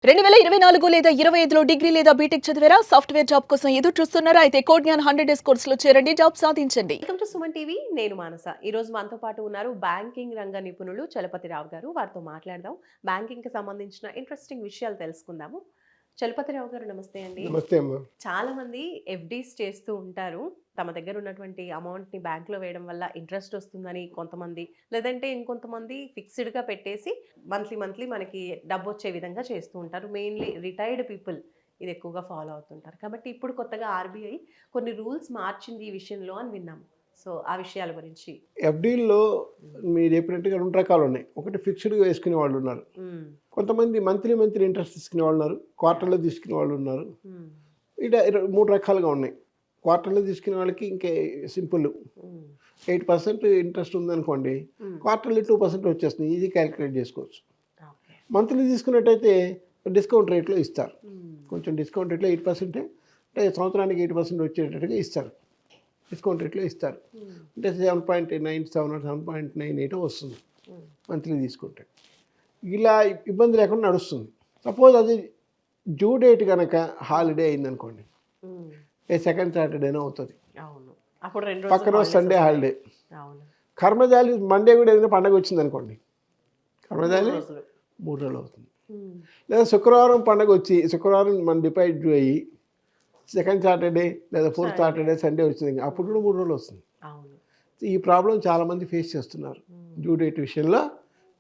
2024 లేదా 25లో డిగ్రీ లేదా బీటెక్ చదివారా? సాఫ్ట్‌వేర్ జాబ్ కోసం ఎదురు చూస్తున్నారా? అయితే కోడ్‌జ్ఞాన్ 100 డేస్ కోర్సులో చేరండి. జాబ్ సాధించండి. Welcome to Suman TV. నేను మానస. ఈరోజు మనతో పాటు ఉన్నారు బ్యాంకింగ్ రంగ నిపుణులు చలపతిరావు గారు. వారితో మాట్లాడదాం. బ్యాంకింగ్‌కి సంబంధించిన ఇంట్రెస్టింగ్ విషయాలు తెలుసుకుందాము. చలపతిరావు గారు నమస్తే అండి. నమస్తే అమ్మ. చాలా మంది ఎఫ్‌డీస్ చేస్తూ ఉంటారు. తమ దగ్గర ఉన్నటువంటి అమౌంట్‌ని బ్యాంక్‌లో వేయడం వల్ల ఇంట్రెస్ట్ వస్తుందని కొంతమంది, లేదంటే ఇంకొంతమంది ఫిక్స్‌డ్‌గా పెట్టేసి మంత్లీ మనకి డబ్బొచ్చే విధంగా చేస్తూ ఉంటారు. మెయిన్‌లీ రిటైర్డ్ పీపుల్ ఇది ఎక్కువగా ఫాలో అవుతుంటారు. కాబట్టి ఇప్పుడు కొత్తగా ఆర్‌బీఐ కొన్ని రూల్స్ మార్చింది ఈ విషయంలో అని విన్నాము. సో, ఆ విషయాల గురించి. ఎఫ్డీల్లో మీరు చెప్పినట్టుగా 2 రకాలు ఉన్నాయి. ఒకటి ఫిక్స్డ్‌గా వేసుకునే వాళ్ళు ఉన్నారు. హ్మ్. కొంతమంది మంత్లీ ఇంట్రెస్ట్ తీసుకునే వాళ్ళు ఉన్నారు. క్వార్టర్‌లో తీసుకునే వాళ్ళు ఉన్నారు. హ్మ్. ఇలా 3 రకాలుగా ఉన్నాయి. క్వార్టర్‌లో తీసుకునే వాళ్ళకి ఇంకే సింపుల్. హ్మ్. 8% ఇంట్రెస్ట్ ఉందనుకోండి. హ్మ్. క్వార్టర్లీ 2% వచ్చేస్తుంది. ఈజీ క్యాలిక్యులేట్ చేసుకోవచ్చు. ఓకే. మంత్లీ తీసుకున్నట్టయితే డిస్కౌంట్ రేట్‌లో ఇస్తారు. హ్మ్. కొంచెం డిస్కౌంట్ రేట్‌లో 8% అంటే సంవత్సరానికి 8% వచ్చేటట్టుగా ఇస్తారు. డిస్కౌంట్ రేట్‌లో ఇస్తారు. హ్మ్. అంటే 7.97 7.98 వస్తుంది హ్మ్. మంత్లీ తీసుకుంటే. ఇలా ఇబ్బంది లేకుండా నడుస్తుంది. సపోజ్ అది డ్యూ డేట్ కనుక హాలిడే అయిందనుకోండి, హ్మ్. సెకండ్ సాటర్డేనే అవుతుంది. అవును. అప్పుడు 2 పక్క రోజులు రోజు సండే హాలిడే. అవును. కర్మజాలి మండే కూడా ఏదైనా పండగ వచ్చిందనుకోండి, 3 కర్మజాలి రోజులు. 3 రోజులు అవుతుంది. హ్మ్. లేదా శుక్రవారం పండగ వచ్చి శుక్రవారం మన డిపాజిట్ డ్యూ అయ్యి సెకండ్ సాటర్డే లేదా ఫోర్త్ సాటర్డే సండే వచ్చింది, అప్పుడు కూడా 3 రోజులు వస్తుంది. అవును. ఈ ప్రాబ్లం చాలామంది ఫేస్ చేస్తున్నారు. హ్మ్. డ్యూ డేట్ విషయంలో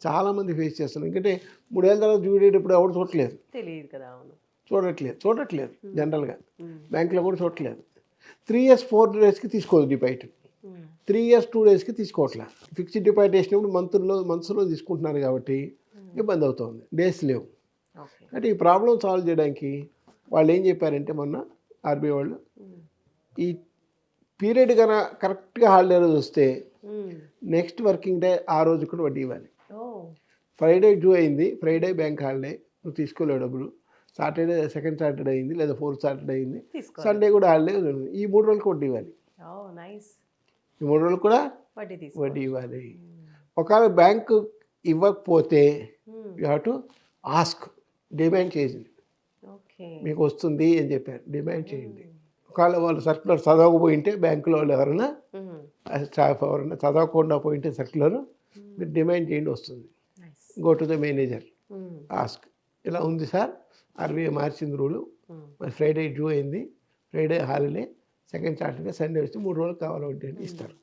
చాలామంది ఫేస్ చేస్తున్నారు. ఎందుకంటే 3 ఏళ్ళ తర్వాత డ్యూ డేట్ ఇప్పుడు ఎవరు చూడట్లేదు. తెలీదు కదా! అవును. చూడట్లేదు జనరల్గా. హ్మ్. బ్యాంకులో కూడా చూడట్లేదు. 3 ఇయర్స్ 4 డేస్కి తీసుకోదు డిపాజిట్. హ్మ్. 3 ఇయర్స్ 2 డేస్కి తీసుకోవట్లే. ఫిక్స్డ్ డిపాజిట్ వేసినప్పుడు మంత్స్లో తీసుకుంటున్నారు కాబట్టి ఇబ్బంది అవుతుంది. డేస్ లేవు. ఓకే. అంటే ఈ ప్రాబ్లం సాల్వ్ చేయడానికి వాళ్ళు ఏం చెప్పారంటే మొన్న ఆర్బీఐ వాళ్ళు, హ్మ్. ఈ పీరియడ్ కన్నా కరెక్ట్గా హాలిడే రోజు వస్తే హ్మ్. నెక్స్ట్ వర్కింగ్ డే ఆ రోజు కూడా వడ్డీ ఇవ్వాలి. ఓహ్! ఫ్రైడే డ్యూ అయింది, ఫ్రైడే బ్యాంక్ హాలిడే, నువ్వు తీసుకోలేవు డబ్బులు. సాటర్డే సెకండ్ సాటర్డే అయింది లేదా ఫోర్త్ సాటర్డే అయింది, తీసుకోలేదు. సండే కూడా హాలిడే, ఈ 3 రోజులకు వడ్డీ ఇవ్వాలి. ఓహ్! నైస్. ఈ 3 రోజులకు కూడా వడ్డీ వడ్డీ తీసుకోవచ్చు. ఇవ్వాలి. హ్మ్. ఒకవేళ బ్యాంకు ఇవ్వకపోతే హ్మ్. You have to ask, demand చేసింది. ఓకే. మీకు వస్తుంది అని చెప్పారు, డిమాండ్ చేయండి. హ్మ్. ఒకవేళ వాళ్ళు సర్క్యులర్ చదవకపోయింటే బ్యాంకులో వాళ్ళు ఎవరైనా హ్మ్. స్టాఫ్ ఎవరైనా చదవకుండా పోయింటే సర్క్యులర్ హ్మ్. మీరు డిమాండ్ చేయండి, వస్తుంది. Nice. Go to the manager, హ్మ్. ఆస్క్, ఇలా ఉంది సార్, ఆర్బీఐ మార్చింది రూలు, హ్మ్. మరి ఫ్రైడే డ్యూ అయింది, Friday holiday, second Saturday Sunday వస్తే 3 రోజులు కావాలంటే అంటే ఇస్తారు.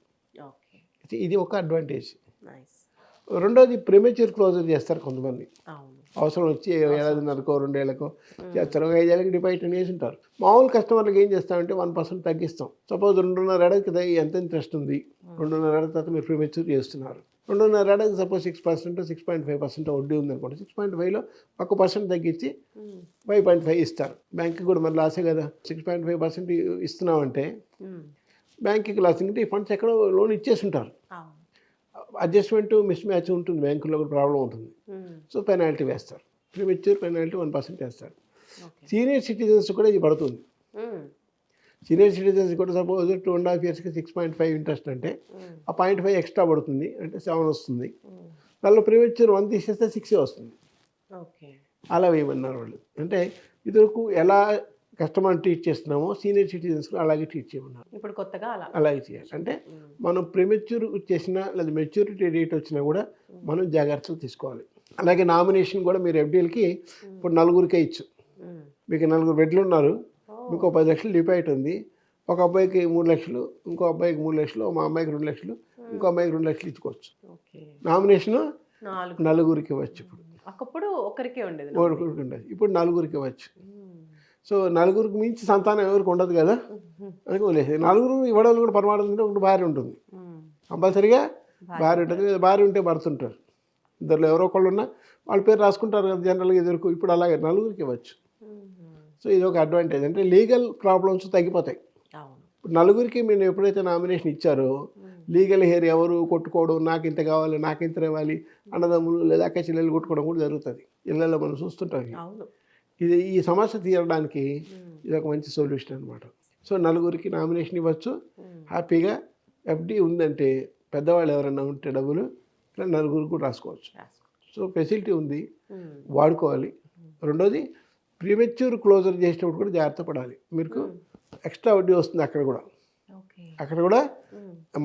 ఓకే. ఇది ఒక అడ్వాంటేజ్. నైస్. రెండోది ప్రిమేచ్యూర్ క్లోజర్ చేస్తారు కొంతమంది. అవును. అవసరం వచ్చి ఏడాదిన్నరకో 2 ఏళ్ళకో హ్మ్. చేస్తారు. 5 ఏళ్ళకి డిపాజిట్ అని వేసి ఉంటారు. మామూలు కస్టమర్లకు ఏం చేస్తామంటే 1% తగ్గిస్తాం. సపోజ్ 2.5 ఏళ్ళకి ఎంత ఇంట్రెస్ట్ ఉంది, 2.5 ఏళ్ళ తర్వాత మీరు ప్రిమేచ్యూర్ చేస్తున్నారు. 2.5 ఏళ్ళకి సపోజ్ 6% 6.5% వడ్డీ ఉందనుకోండి, 6.5లో 1% తగ్గించి హ్మ్. 5.5 ఇస్తారు. బ్యాంక్కి కూడా మరి లాసే కదా. 6.5% ఇస్తున్నామంటే హ్మ్. బ్యాంక్కి లాస్. ఎందుకంటే ఈ ఫండ్స్ ఎక్కడో లోన్ ఇచ్చేసి ఉంటారు. అవును. అడ్జస్ట్మెంట్ మిస్ మ్యాచ్ ఉంటుంది, బ్యాంకులో కూడా ప్రాబ్లం ఉంటుంది. హ్మ్. సో పెనాల్టీ వేస్తారు. ప్రీమెచ్యూర్ పెనాల్టీ 1% వేస్తారు. ఓకే. సీనియర్ సిటిజన్స్ కూడా ఇది పడుతుంది. హ్మ్. సీనియర్ సిటిజన్స్ కూడా సపోజ్ 2.5 ఇయర్స్కి 6.5 ఇంట్రెస్ట్ అంటే హ్మ్. ఆ 0.5 ఎక్స్ట్రా పడుతుంది, అంటే 7 వస్తుంది. హ్మ్. దానిలో ప్రీమెచ్యూర్ 1 తీసేస్తే 6 వస్తుంది. ఓకే. అలా వేయమన్నారు వాళ్ళు. అంటే ఇదివరకు ఎలా కస్టమర్ ట్రీట్ చేస్తున్నామో సీనియర్ సిటిజన్స్ అలాగే ట్రీట్ చేయమన్నారు. ఇప్పుడు కొత్తగా అలా. అలాగే చేయాలి. అంటే హ్మ్. మనం ప్రీమెచ్యూర్ చేసినా లేదా మెచ్యూరిటీ డేట్ వచ్చినా కూడా మనం జాగ్రత్తలు తీసుకోవాలి. అలాగే నామినేషన్ కూడా మీరు ఎఫ్డీలకి ఇప్పుడు 4గురికే ఇచ్చు. హ్మ్. మీకు 4 బిడ్డలు ఉన్నారు, ఓహ్! మీకు 10 లక్షలు డిపాజిట్ ఉంది. ఒక అబ్బాయికి 3 లక్షలు, ఇంకో అబ్బాయికి 3 లక్షలు, మా అమ్మాయికి 2 లక్షలు, ఇంకో అమ్మాయికి 2 లక్షలు ఇచ్చుకోవచ్చు. ఓకే. నామినేషను 4. 4గురికి ఇవ్వచ్చు. ఇప్పుడు ఒకప్పుడు ఒకరికే ఉండేది ఒకరికి ఉండదు, ఇప్పుడు 4గురికి ఇవ్వచ్చు. హ్మ్. సో 4గురికి మించి సంతానం ఎవరికి ఉండదు కదా, హుహు. అందుకే వదిలేసి 4 ఇవ్వడం కూడా పరమార్థం ఉంటే ఒకటి భార్య ఉంటుంది, హ్మ్. కంపల్సరీగా భార్య భార్య ఉంటుంది. లేదా భార్య ఉంటే భర్త ఉంటారు. ఇద్దరులో ఎవరో ఒకళ్ళు ఉన్నా వాళ్ళ పేరు రాసుకుంటారు కదా జనరల్గా ఎదురుకు. ఇప్పుడు అలాగే 4గురికి ఇవ్వచ్చు. హుహు. సో ఇది ఒక అడ్వాంటేజ్, అంటే లీగల్ ప్రాబ్లమ్స్ తగ్గిపోతాయి. అవును. ఇప్పుడు 4గురికి మీరు ఎప్పుడైతే నామినేషన్ ఇచ్చారో హ్మ్. లీగల్ హెయిర్ ఎవరు కొట్టుకోవడం, నాకు ఇంత కావాలి, నాకు ఇంత ఇవ్వాలి, అన్నదమ్ములు లేదా అక్క చెల్లెలు కొట్టుకోవడం కూడా జరుగుతుంది. ఇళ్ళల్లో మనం చూస్తుంటాం. అవును. ఈ సమస్య తీరడానికి హ్మ్. ఇది ఒక మంచి సొల్యూషన్ అనమాట. సో 4గురికి నామినేషన్ ఇవ్వచ్చు. హ్మ్. హ్యాపీగా ఎఫ్డి ఉందంటే పెద్దవాళ్ళు ఎవరైనా ఉంటే డబ్బులు ఇట్లా 4గురికి కూడా రాసుకోవచ్చు. రాసుకోవచ్చు. సో ఫెసిలిటీ ఉంది, హ్మ్. వాడుకోవాలి. రెండోది ప్రీమెచ్యూర్ క్లోజర్ చేసేటప్పుడు కూడా జాగ్రత్త పడాలి. మీకు ఎక్స్ట్రా వడ్డీ వస్తుంది అక్కడ కూడా. ఓకే. అక్కడ కూడా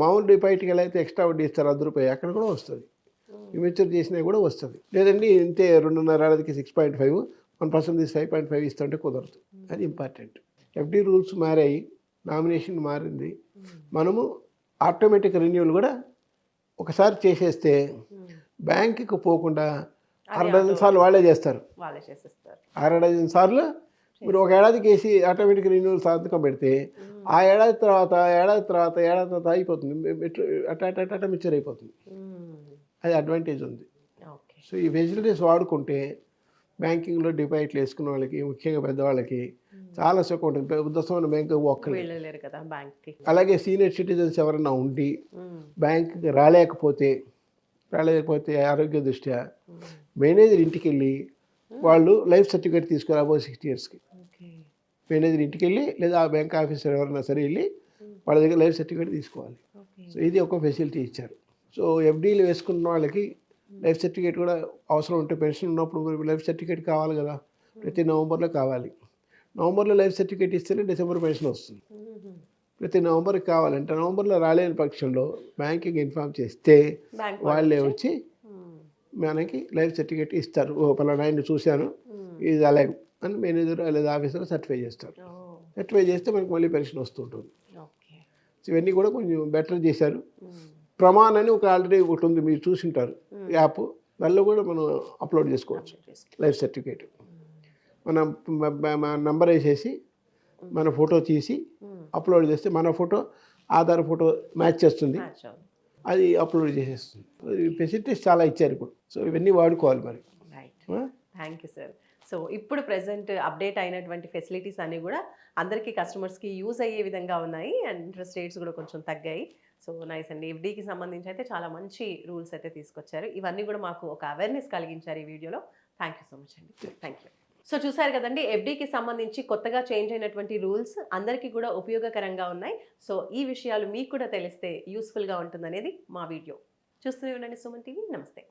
మామూలు డిపాజిట్కి ఎలా అయితే ఎక్స్ట్రా వడ్డీ ఇస్తారు ₹100 అక్కడ కూడా వస్తుంది. ప్రీమెచ్యూర్ చేసినా కూడా వస్తుంది. లేదండి ఇంతే 2.5 ఏడాదికి 6.5 1% తీసి 5.5 ఇస్తుంటే కుదరదు. అది ఇంపార్టెంట్. ఎఫ్డి రూల్స్ మారాయి, నామినేషన్ మారింది. మనము ఆటోమేటిక్ రెన్యూవల్ కూడా ఒకసారి చేసేస్తే బ్యాంకుకి పోకుండా 6 డజన్ సార్లు వాళ్ళే చేస్తారు. వాళ్ళే చేసేస్తారు. 6 డజన్ సార్లు మీరు ఒక ఏడాదికి వేసి ఆటోమేటిక్ రెన్యూవల్ సంతకం పెడితే ఆ ఏడాది తర్వాత అయిపోతుంది. అట్లా మిక్చర్ అయిపోతుంది. అది అడ్వాంటేజ్ ఉంది. ఓకే. సో ఈ ఫెసిలిటీస్ వాడుకుంటే బ్యాంకింగ్లో డిపాజిట్లు వేసుకున్న వాళ్ళకి, ముఖ్యంగా పెద్దవాళ్ళకి చాలా సుఖం ఉంటుంది. ఉద్దస్తమైన బ్యాంకు ఒక్కలే. వెళ్ళలేరు కదా బ్యాంక్కి. అలాగే సీనియర్ సిటిజన్స్ ఎవరైనా ఉండి బ్యాంకుకి రాలేకపోతే ఆరోగ్య దృష్ట్యా మేనేజర్ ఇంటికి వెళ్ళి వాళ్ళు లైఫ్ సర్టిఫికేట్ తీసుకుని అబౌవ్ 60 ఇయర్స్కి మేనేజర్ ఇంటికి వెళ్ళి లేదా ఆ బ్యాంక్ ఆఫీసర్ ఎవరైనా సరే వెళ్ళి వాళ్ళ దగ్గర లైఫ్ సర్టిఫికేట్ తీసుకోవాలి. సో ఇది ఒక ఫెసిలిటీ ఇచ్చారు. సో ఎఫ్డీలు వేసుకున్న వాళ్ళకి లైఫ్ సర్టిఫికేట్ కూడా అవసరం ఉంటే పెన్షన్ ఉన్నప్పుడు లైఫ్ సర్టిఫికేట్ కావాలి కదా, ప్రతి నవంబర్లో కావాలి. నవంబర్లో లైఫ్ సర్టిఫికేట్ ఇస్తేనే డిసెంబర్ పెన్షన్ వస్తుంది. ప్రతి నవంబర్కి కావాలంటే నవంబర్లో రాలేని పక్షంలో బ్యాంకింగ్ ఇన్ఫామ్ చేస్తే వాళ్ళే వచ్చి మనకి లైఫ్ సర్టిఫికేట్ ఇస్తారు. పలానా ఆయన చూశాను ఇది అలాగే అని మేనేజర్ లేదా ఆఫీసర్ సర్టిఫై చేస్తారు. సర్టిఫై చేస్తే మనకి మళ్ళీ పెన్షన్ వస్తుంటుంది. సో ఇవన్నీ కూడా కొంచెం బెటర్ చేశారు. ప్రమాణ్ అని ఆల్రెడీ ఒకటి ఉంది, మీరు చూసింటారు యాప్. దానిలో కూడా మనం అప్లోడ్ చేసుకోవచ్చు లైఫ్ సర్టిఫికేట్. మన నంబర్ వేసేసి మన ఫోటో తీసి అప్లోడ్ చేస్తే మన ఫోటో ఆధార్ ఫోటో మ్యాచ్ చేస్తుంది, అది అప్లోడ్ చేసేస్తుంది. ఫెసిలిటీస్ చాలా ఇచ్చారు ఇప్పుడు. సో ఇవన్నీ వాడుకోవాలి మరి. Thank you sir. సో ఇప్పుడు ప్రెసెంట్ అప్డేట్ అయినటువంటి ఫెసిలిటీస్ అన్నీ కూడా అందరికీ కస్టమర్స్కి యూజ్ అయ్యే విధంగా ఉన్నాయి అండ్ ఇంట్రెస్ట్ రేట్స్ కూడా కొంచెం తగ్గాయి. సో నైస్ అండి. ఎఫ్డీకి సంబంధించి అయితే చాలా మంచి రూల్స్ అయితే తీసుకొచ్చారు. ఇవన్నీ కూడా మాకు ఒక అవేర్నెస్ కలిగించారు ఈ వీడియోలో. థ్యాంక్ యూ సో మచ్ అండి. Thank you. సో చూసారు కదండి, ఎఫ్డీకి సంబంధించి కొత్తగా చేంజ్ అయినటువంటి రూల్స్ అందరికీ కూడా ఉపయోగకరంగా ఉన్నాయి. సో ఈ విషయాలు మీకు కూడా తెలిస్తే యూస్ఫుల్గా ఉంటుందనేది మా వీడియో. చూస్తూనే ఉండండి సుమన్ టీవీ. నమస్తే.